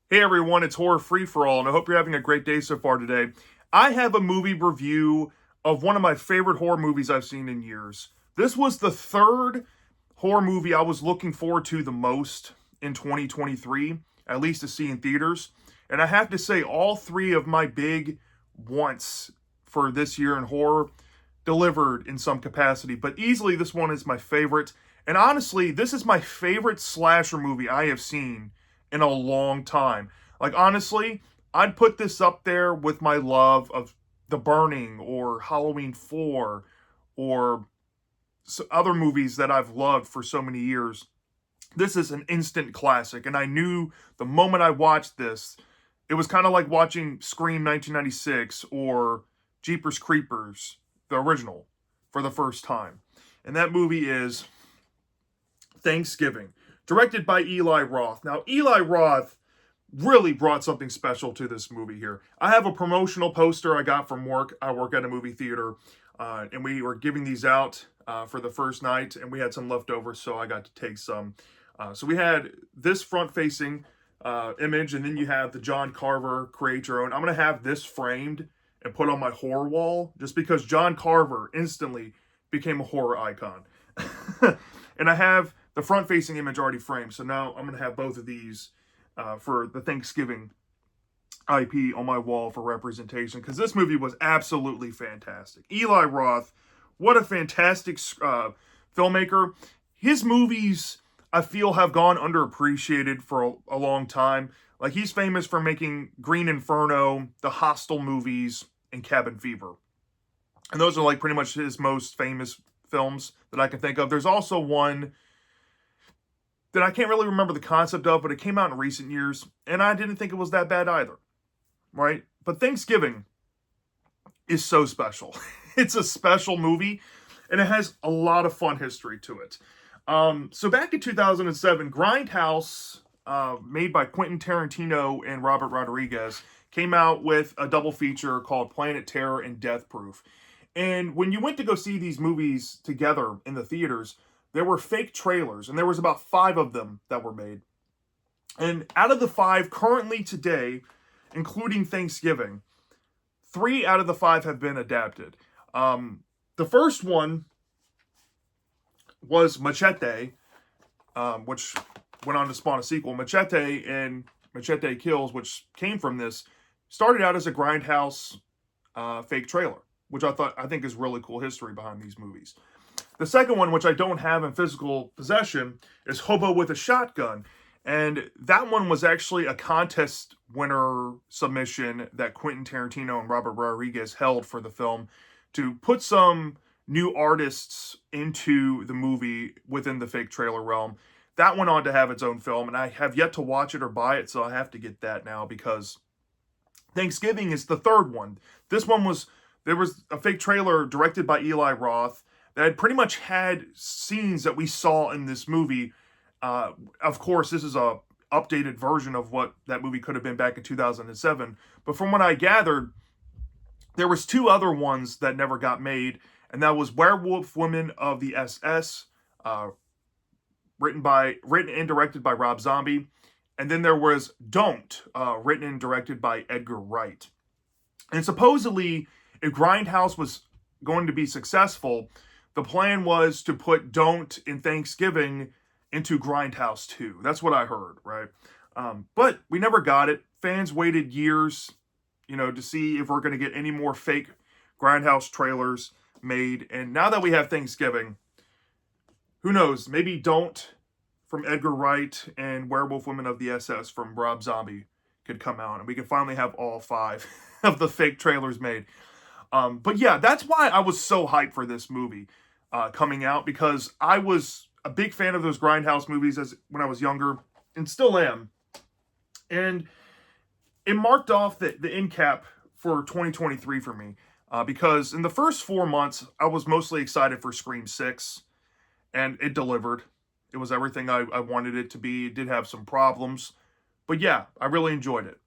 Hey everyone, it's Horror Free for All, and I hope you're having a great day so far today. I have a movie review of one of my favorite horror movies I've seen in years. This was the third horror movie I was looking forward to the most in 2023, at least to see in theaters. And I have to say, all three of my big wants for this year in horror delivered in some capacity, but easily this one is my favorite. And honestly, this is my favorite slasher movie I have seen in a long time. Like, honestly, I'd put this up there with my love of The Burning or Halloween 4 or other movies that I've loved for so many years. This is an instant classic, and I knew the moment I watched this, it was kind of like watching Scream 1996 or Jeepers Creepers, the original, for the first time. And that movie is Thanksgiving, directed by Eli Roth. Now, Eli Roth really brought something special to this movie here. I have a promotional poster I got from work. I work at a movie theater, and we were giving these out for the first night, and we had some leftovers, so I got to take some. So we had this front-facing image, and then you have the John Carver Create Your Own. I'm going to have this framed and put on my horror wall, just because John Carver instantly became a horror icon. And I have the front-facing image already framed, so now I'm going to have both of these for the Thanksgiving IP on my wall for representation, because this movie was absolutely fantastic. Eli Roth, what a fantastic filmmaker. His movies, I feel, have gone underappreciated for a long time. Like, he's famous for making Green Inferno, the Hostel movies, and Cabin Fever. And those are like pretty much his most famous films that I can think of. There's also one that I can't really remember the concept of, but it came out in recent years, and I didn't think it was that bad either, right? But Thanksgiving is so special. It's a special movie, and it has a lot of fun history to it. So back in 2007, Grindhouse, made by Quentin Tarantino and Robert Rodriguez, came out with a double feature called Planet Terror and Death Proof. And when you went to go see these movies together in the theaters, there were fake trailers, and there was about 5 of them that were made. And out of the 5 currently today, including Thanksgiving, 3 out of the 5 have been adapted. The first one was Machete, which went on to spawn a sequel. Machete and Machete Kills, which came from this, started out as a Grindhouse fake trailer, which I think is really cool history behind these movies. The second one, which I don't have in physical possession, is Hobo with a Shotgun. And that one was actually a contest winner submission that Quentin Tarantino and Robert Rodriguez held for the film to put some new artists into the movie within the fake trailer realm. That went on to have its own film, and I have yet to watch it or buy it, so I have to get that now, because Thanksgiving is the third one. There was a fake trailer directed by Eli Roth that had pretty much had scenes that we saw in this movie. Of course, this is a updated version of what that movie could have been back in 2007. But from what I gathered, there was 2 other ones that never got made, and that was Werewolf Women of the SS, written and directed by Rob Zombie, and then there was Don't, written and directed by Edgar Wright. And supposedly, if Grindhouse was going to be successful, the plan was to put Don't in Thanksgiving into Grindhouse 2. That's what I heard, right? But we never got it. Fans waited years, to see if we're going to get any more fake Grindhouse trailers made. And now that we have Thanksgiving, who knows? Maybe Don't from Edgar Wright and Werewolf Women of the SS from Rob Zombie could come out, and we can finally have all 5 of the fake trailers made. But yeah, that's why I was so hyped for this movie coming out, because I was a big fan of those Grindhouse movies when I was younger, and still am. And it marked off the end cap for 2023 for me, because in the first 4 months, I was mostly excited for Scream 6, and it delivered. It was everything I wanted it to be. It did have some problems, but yeah, I really enjoyed it.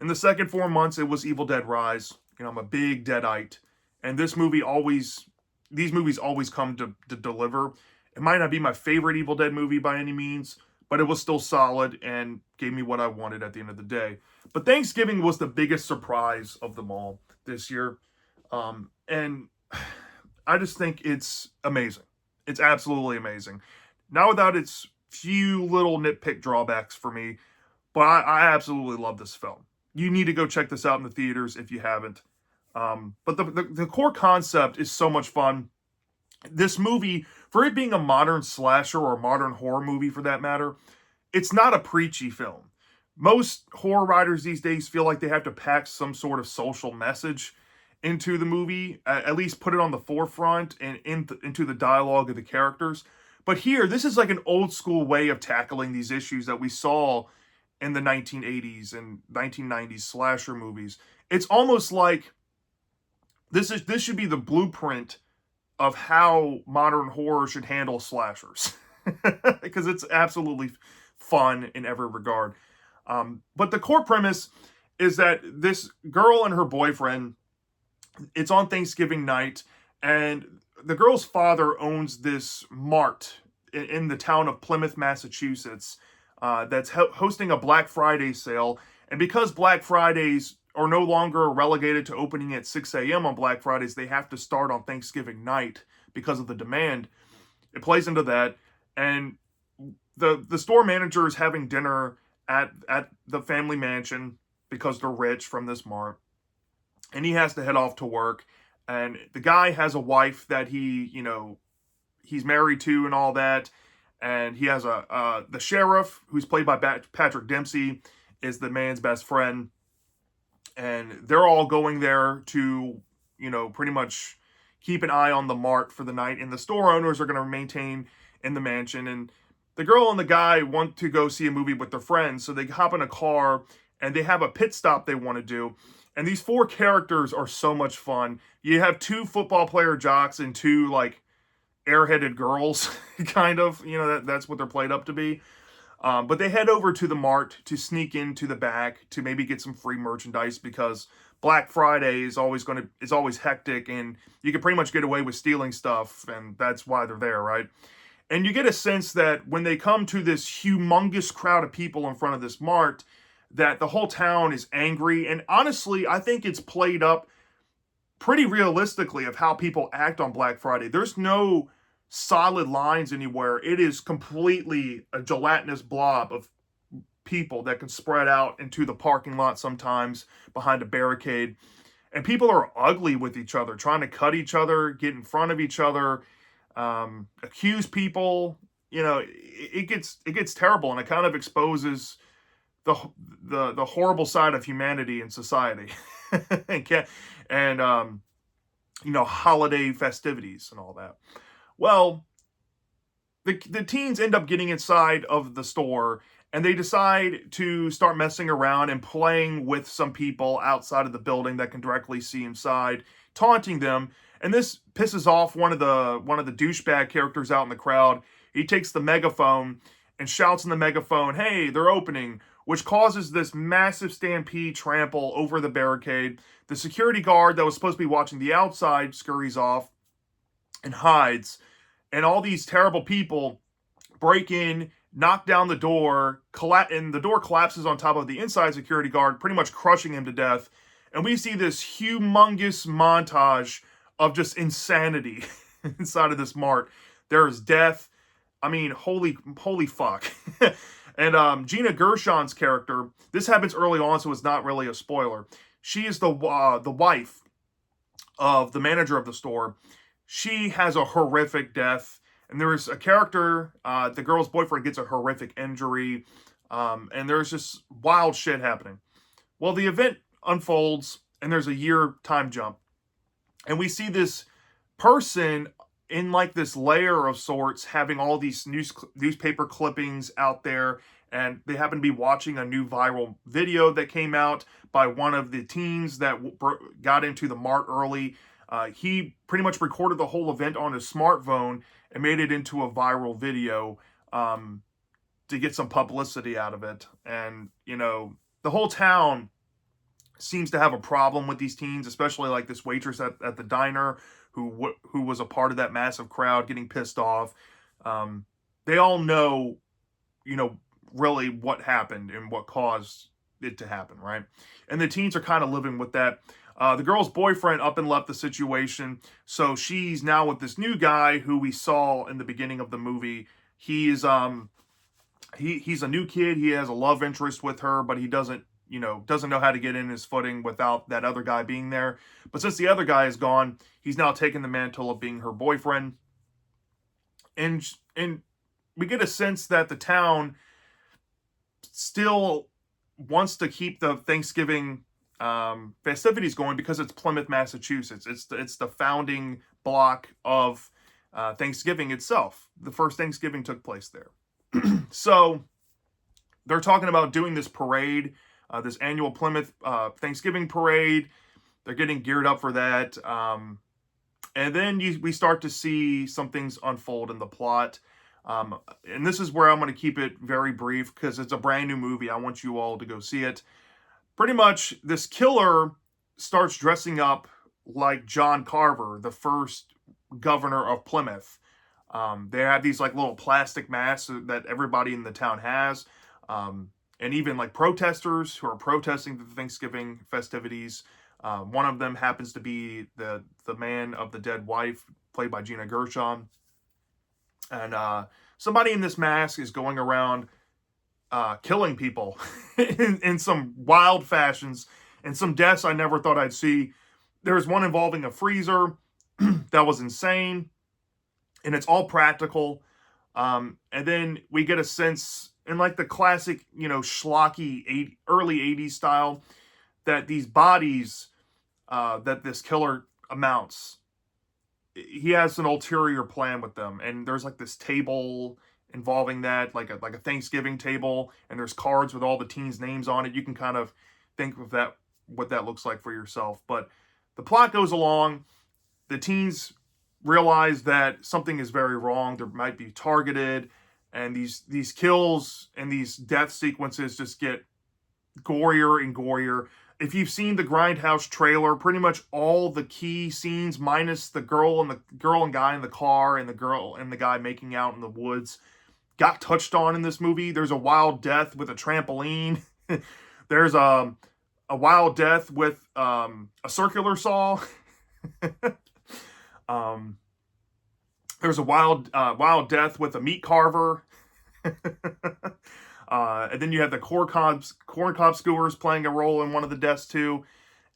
In the second 4 months, it was Evil Dead Rise. I'm a big Deadite, and these movies always come to deliver. It might not be my favorite Evil Dead movie by any means, but it was still solid and gave me what I wanted at the end of the day. But Thanksgiving was the biggest surprise of them all this year. And I just think it's amazing. It's absolutely amazing. Not without its few little nitpick drawbacks for me, but I absolutely love this film. You need to go check this out in the theaters if you haven't. But the core concept is so much fun. This movie, for it being a modern slasher or a modern horror movie for that matter, it's not a preachy film. Most horror writers these days feel like they have to pack some sort of social message into the movie, at least put it on the forefront and into the dialogue of the characters. But here, this is like an old school way of tackling these issues that we saw in the 1980s and 1990s slasher movies. It's almost like this should be the blueprint of how modern horror should handle slashers because it's absolutely fun in every regard. But the core premise is that this girl and her boyfriend, it's on Thanksgiving night, and the girl's father owns this mart in the town of Plymouth, Massachusetts, that's hosting a Black Friday sale. And because Black Fridays are no longer relegated to opening at 6 a.m. on Black Fridays, they have to start on Thanksgiving night because of the demand. It plays into that. And the store manager is having dinner at the family mansion because they're rich from this mart. And he has to head off to work. And the guy has a wife that he's married to and all that. And he has the sheriff, who's played by Patrick Dempsey, is the man's best friend. And they're all going there to, pretty much keep an eye on the mart for the night. And the store owners are going to maintain in the mansion. And the girl and the guy want to go see a movie with their friends. So they hop in a car and they have a pit stop they want to do. And these four characters are so much fun. You have two football player jocks and two, like, airheaded girls, kind of. That's what they're played up to be. But they head over to the mart to sneak into the back to maybe get some free merchandise because Black Friday is always hectic, and you can pretty much get away with stealing stuff, and that's why they're there, right? And you get a sense that when they come to this humongous crowd of people in front of this mart, that the whole town is angry. And honestly, I think it's played up pretty realistically of how people act on Black Friday. There's no solid lines anywhere. It is completely a gelatinous blob of people that can spread out into the parking lot sometimes behind a barricade. And people are ugly with each other, trying to cut each other, get in front of each other, accuse people. It gets terrible, and it kind of exposes the horrible side of humanity and society, and holiday festivities and all that. Well, the teens end up getting inside of the store, and they decide to start messing around and playing with some people outside of the building that can directly see inside, taunting them. And this pisses off one of the douchebag characters out in the crowd. He takes the megaphone and shouts in the megaphone, "Hey, they're opening," which causes this massive stampede trample over the barricade. The security guard that was supposed to be watching the outside scurries off and hides. And all these terrible people break in, knock down the door, and the door collapses on top of the inside security guard, pretty much crushing him to death. And we see this humongous montage of just insanity inside of this mart. There is death. I mean, holy fuck. And Gina Gershon's character, this happens early on, so it's not really a spoiler. She is the wife of the manager of the store. She has a horrific death. And there's a character, the girl's boyfriend gets a horrific injury. And there's just wild shit happening. Well, the event unfolds, and there's a year time jump. And we see this person in like this layer of sorts having all these newspaper clippings out there, and they happen to be watching a new viral video that came out by one of the teens that got into the mart early. He pretty much recorded the whole event on his smartphone and made it into a viral video to get some publicity out of it. And the whole town seems to have a problem with these teens, especially like this waitress at the diner who was a part of that massive crowd getting pissed off. They all know really what happened and what caused it to happen, right? And the teens are kind of living with that. The girl's boyfriend up and left the situation, so she's now with this new guy who we saw in the beginning of the movie. He's a new kid. He has a love interest with her, but he doesn't know how to get in his footing without that other guy being there. But since the other guy is gone, he's now taken the mantle of being her boyfriend. And we get a sense that the town still wants to keep the Thanksgiving festivities going because it's Plymouth, Massachusetts. It's the founding block of Thanksgiving itself. The first Thanksgiving took place there. So they're talking about doing this parade, this annual Plymouth Thanksgiving parade. They're getting geared up for that. And then we start to see some things unfold in the plot. And this is where I'm going to keep it very brief because it's a brand new movie. I want you all to go see it. Pretty much, this killer starts dressing up like John Carver, the first governor of Plymouth. They have these like little plastic masks that everybody in the town has. And even like protesters who are protesting the Thanksgiving festivities. One of them happens to be the man of the dead wife, played by Gina Gershon. And somebody in this mask is going around killing people in some wild fashions and some deaths I never thought I'd see. There's one involving a freezer that was insane, and it's all practical. And then we get a sense in like the classic, schlocky early 80s style that these bodies that this killer amounts, he has an ulterior plan with them. And there's like this table involving that, like a Thanksgiving table, and there's cards with all the teens' names on it. You can kind of think of that, what that looks like for yourself. But the plot goes along. The teens realize that something is very wrong. They might be targeted, and these kills and these death sequences just get gorier and gorier. If you've seen the Grindhouse trailer, pretty much all the key scenes, minus the girl and guy in the car and the girl and the guy making out in the woods, got touched on in this movie. There's a wild death with a trampoline. There's a wild death with a circular saw. There's a wild death with a meat carver. And then you have the corn cob skewers playing a role in one of the deaths too.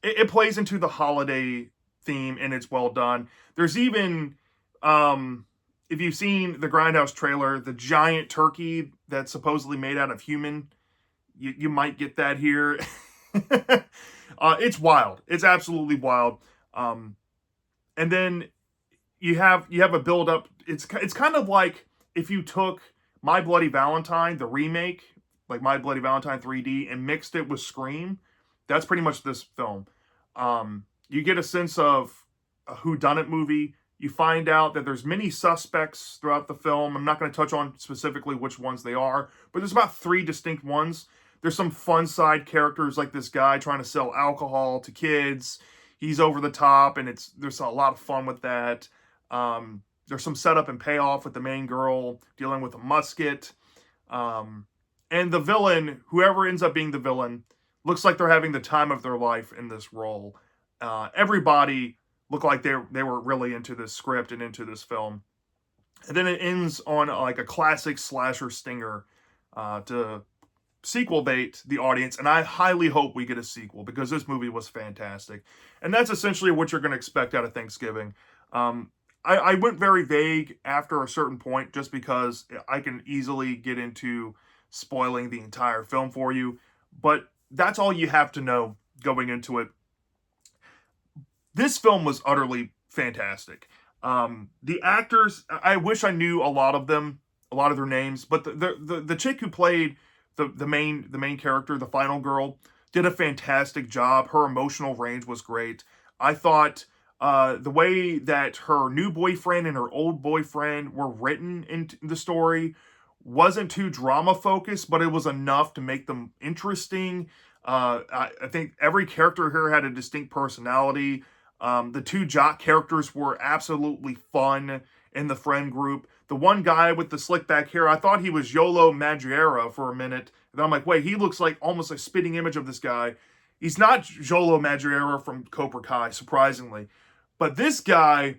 It plays into the holiday theme, and it's well done. There's even, if you've seen the Grindhouse trailer, the giant turkey that's supposedly made out of human, you might get that here. It's wild. It's absolutely wild. And then you have a build up. It's kind of like if you took My Bloody Valentine, the remake, like My Bloody Valentine 3D, and mixed it with Scream. That's pretty much this film. You get a sense of a whodunit movie. You find out that there's many suspects throughout the film. I'm not going to touch on specifically which ones they are, but there's about 3 distinct ones. There's some fun side characters like this guy trying to sell alcohol to kids. He's over the top, and there's a lot of fun with that. There's some setup and payoff with the main girl dealing with a musket. And the villain, whoever ends up being the villain, looks like they're having the time of their life in this role. Everybody looked like they were really into this script and into this film. And then it ends on like a classic slasher stinger to sequel bait the audience. And I highly hope we get a sequel because this movie was fantastic. And that's essentially what you're going to expect out of Thanksgiving. I went very vague after a certain point just because I can easily get into spoiling the entire film for you. But that's all you have to know going into it. This film was utterly fantastic. The actors, I wish I knew a lot of them, a lot of their names, but the chick who played the main character, the final girl, did a fantastic job. Her emotional range was great. I thought the way that her new boyfriend and her old boyfriend were written into the story wasn't too drama focused, but it was enough to make them interesting. I think every character here had a distinct personality. The 2 jock characters were absolutely fun in the friend group. The one guy with the slick back hair, I thought he was Yolo Maggiera for a minute. And I'm like, wait, he looks like almost a spitting image of this guy. He's not Yolo Maggiera from Cobra Kai, surprisingly. But this guy,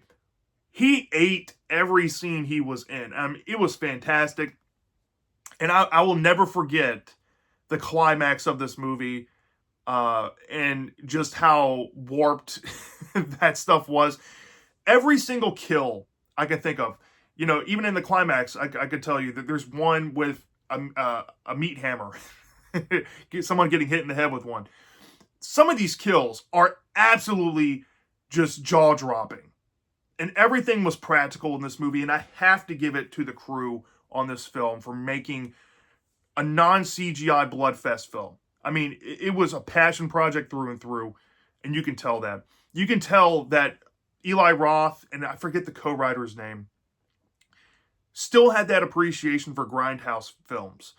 he ate every scene he was in. It was fantastic. And I will never forget the climax of this movie, and just how warped that stuff was. Every single kill I could think of, even in the climax, I could tell you that there's one with a meat hammer, someone getting hit in the head with one. Some of these kills are absolutely just jaw dropping, and everything was practical in this movie. And I have to give it to the crew on this film for making a non CGI bloodfest film. I mean, it was a passion project through and through, and you can tell that. You can tell that Eli Roth, and I forget the co-writer's name, still had that appreciation for grindhouse films.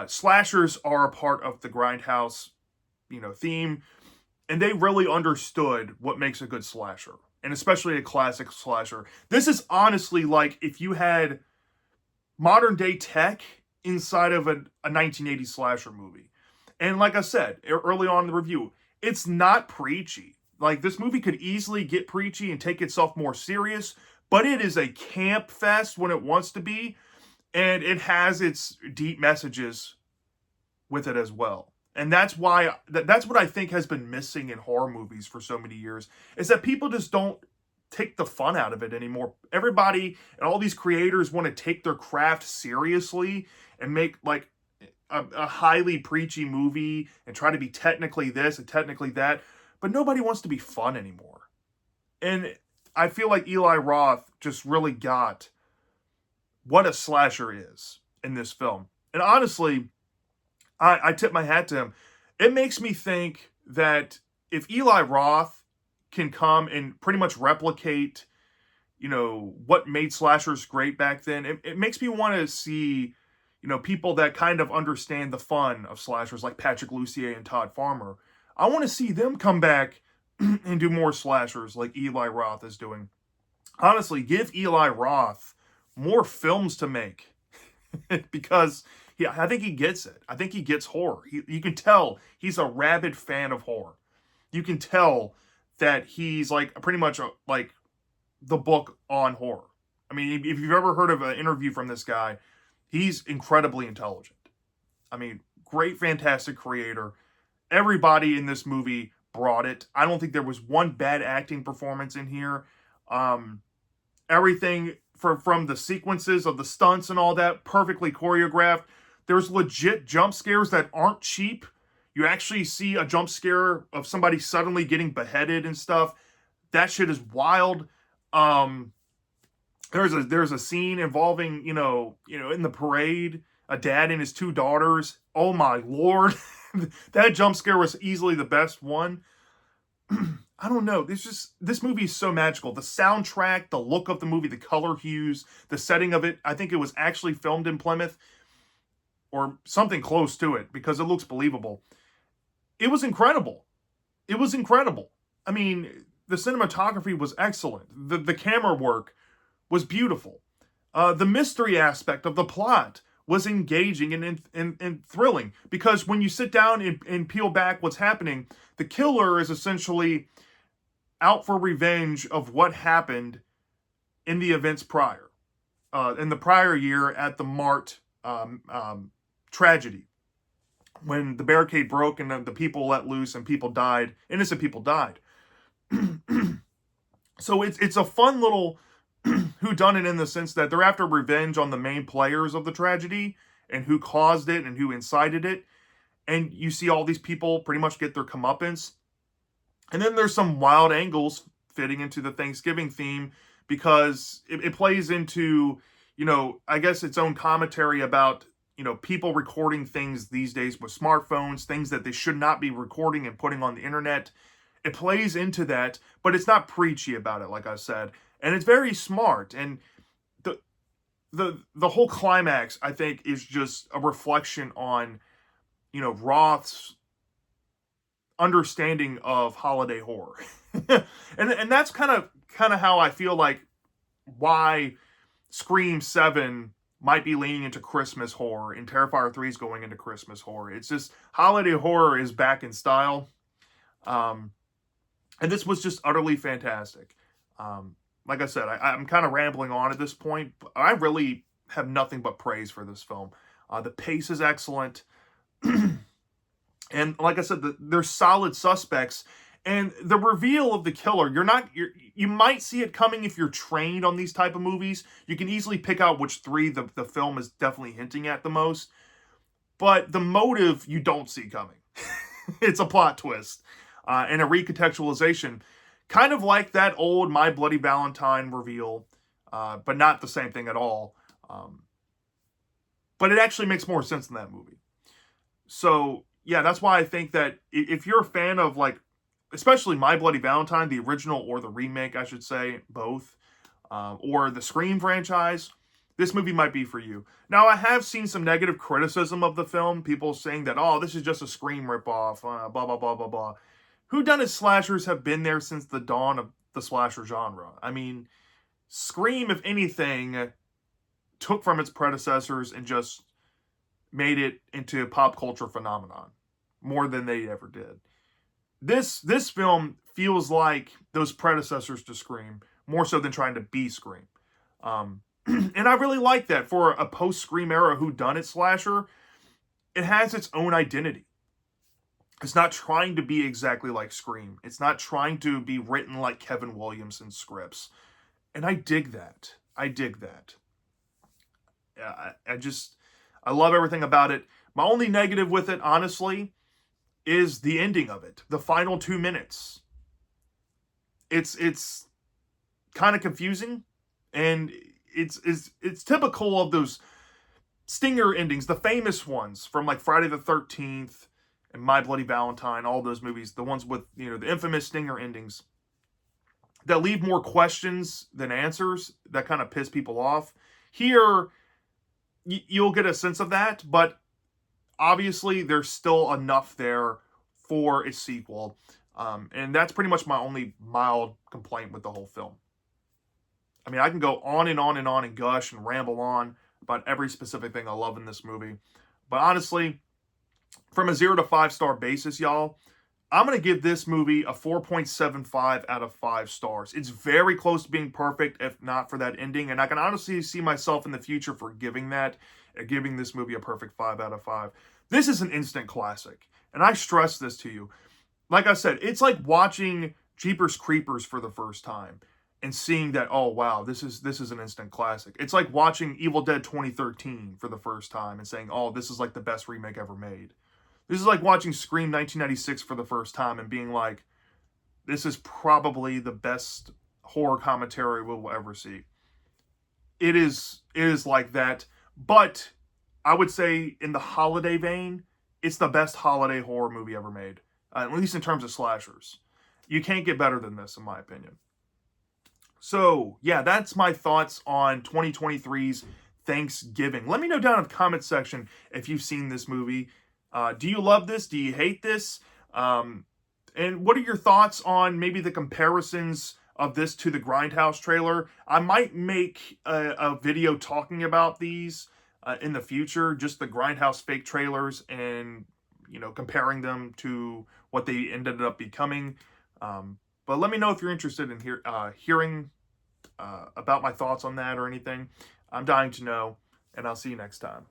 Slashers are a part of the grindhouse, theme, and they really understood what makes a good slasher, and especially a classic slasher. This is honestly like if you had modern day tech inside of a 1980s slasher movie. And like I said early on in the review, it's not preachy. Like, this movie could easily get preachy and take itself more serious, but it is a camp fest when it wants to be, and it has its deep messages with it as well. And that's why that's what I think has been missing in horror movies for so many years, is that people just don't take the fun out of it anymore. Everybody and all these creators want to take their craft seriously and make like a highly preachy movie and try to be technically this and technically that, but nobody wants to be fun anymore. And I feel like Eli Roth just really got what a slasher is in this film. And honestly, I tip my hat to him. It makes me think that if Eli Roth can come and pretty much replicate, what made slashers great back then, it makes me want to see, people that kind of understand the fun of slashers like Patrick Lussier and Todd Farmer. I want to see them come back and do more slashers like Eli Roth is doing. Honestly, give Eli Roth more films to make because I think he gets it. I think he gets horror. You can tell he's a rabid fan of horror. You can tell that he's like pretty much like the book on horror. I mean, if you've ever heard of an interview from this guy, he's incredibly intelligent. I mean, great, fantastic creator. Everybody in this movie brought it. I don't think there was one bad acting performance in here. Everything from the sequences of the stunts and all that, perfectly choreographed. There's legit jump scares that aren't cheap. You actually see a jump scare of somebody suddenly getting beheaded and stuff. That shit is wild. There's a scene involving, in the parade, a dad and his two daughters. Oh my lord. That jump scare was easily the best one. I don't know. This movie is so magical. The soundtrack, the look of the movie, the color hues, the setting of it. I think it was actually filmed in Plymouth or something close to it because it looks believable. It was incredible. It was incredible. I mean, the cinematography was excellent. The camera work was beautiful. The mystery aspect of the plot was engaging and thrilling because when you sit down and peel back what's happening, the killer is essentially out for revenge of what happened in the events prior, in the prior year at the Mart tragedy, when the barricade broke and the people let loose and people died, innocent people died. So it's a fun little whodunit in the sense that they're after revenge on the main players of the tragedy and who caused it and who incited it. And you see all these people pretty much get their comeuppance. And then there's some wild angles fitting into the Thanksgiving theme because it plays into, I guess its own commentary about, people recording things these days with smartphones, things that they should not be recording and putting on the internet. It plays into that, but it's not preachy about it, like I said. And it's very smart. And the whole climax, I think, is just a reflection on, Roth's understanding of holiday horror. and that's kind of how I feel like why Scream 7 might be leaning into Christmas horror, and Terrifier 3 is going into Christmas horror. It's just holiday horror is back in style. And this was just utterly fantastic. Like I said, I'm kind of rambling on at this point, but I really have nothing but praise for this film. The pace is excellent. And like I said, they're solid suspects. And the reveal of the killer, you might see it coming if you're trained on these type of movies. You can easily pick out which three the film is definitely hinting at the most. But the motive you don't see coming. It's a plot twist and a recontextualization. Kind of like that old My Bloody Valentine reveal, but not the same thing at all. But it actually makes more sense in that movie. So, yeah, that's why I think that if you're a fan of, like, especially My Bloody Valentine, the original or the remake, I should say, both, or the Scream franchise, this movie might be for you. Now, I have seen some negative criticism of the film, people saying that, oh, this is just a Scream ripoff, blah, blah, blah, blah, blah. Whodunit slashers have been there since the dawn of the slasher genre. I mean, Scream, if anything, took from its predecessors and just made it into a pop culture phenomenon more than they ever did. This film feels like those predecessors to Scream, more so than trying to be Scream. And I really like that for a post-Scream era whodunit slasher. It has its own identity. It's not trying to be exactly like Scream. It's not trying to be written like Kevin Williamson scripts. And I dig that. I dig that. I love everything about it. My only negative with it, honestly, is the ending of it. The final 2 minutes. It's kind of confusing, and it's typical of those stinger endings, the famous ones from like Friday the 13th and My Bloody Valentine, all those movies, the ones with, the infamous stinger endings that leave more questions than answers, that kind of piss people off. Here, you'll get a sense of that, but obviously there's still enough there for a sequel. And that's pretty much my only mild complaint with the whole film. I mean, I can go on and on and on and gush and ramble on about every specific thing I love in this movie. But honestly, from a 0 to 5 star basis, y'all, I'm going to give this movie a 4.75 out of 5 stars. It's very close to being perfect, if not for that ending. And I can honestly see myself in the future forgiving that, and giving this movie a perfect 5 out of 5. This is an instant classic. And I stress this to you. Like I said, it's like watching Jeepers Creepers for the first time and seeing that, oh, wow, this is an instant classic. It's like watching Evil Dead 2013 for the first time and saying, oh, this is like the best remake ever made. This is like watching Scream 1996 for the first time and being like, this is probably the best horror commentary we'll ever see. It is like that, but I would say in the holiday vein, it's the best holiday horror movie ever made, at least in terms of slashers. You can't get better than this, in my opinion. So, yeah, that's my thoughts on 2023's Thanksgiving. Let me know down in the comment section if you've seen this movie. Do you love this? Do you hate this? And what are your thoughts on maybe the comparisons of this to the Grindhouse trailer? I might make a video talking about these in the future, just the Grindhouse fake trailers and, comparing them to what they ended up becoming. But let me know if you're interested in hearing about my thoughts on that or anything. I'm dying to know, and I'll see you next time.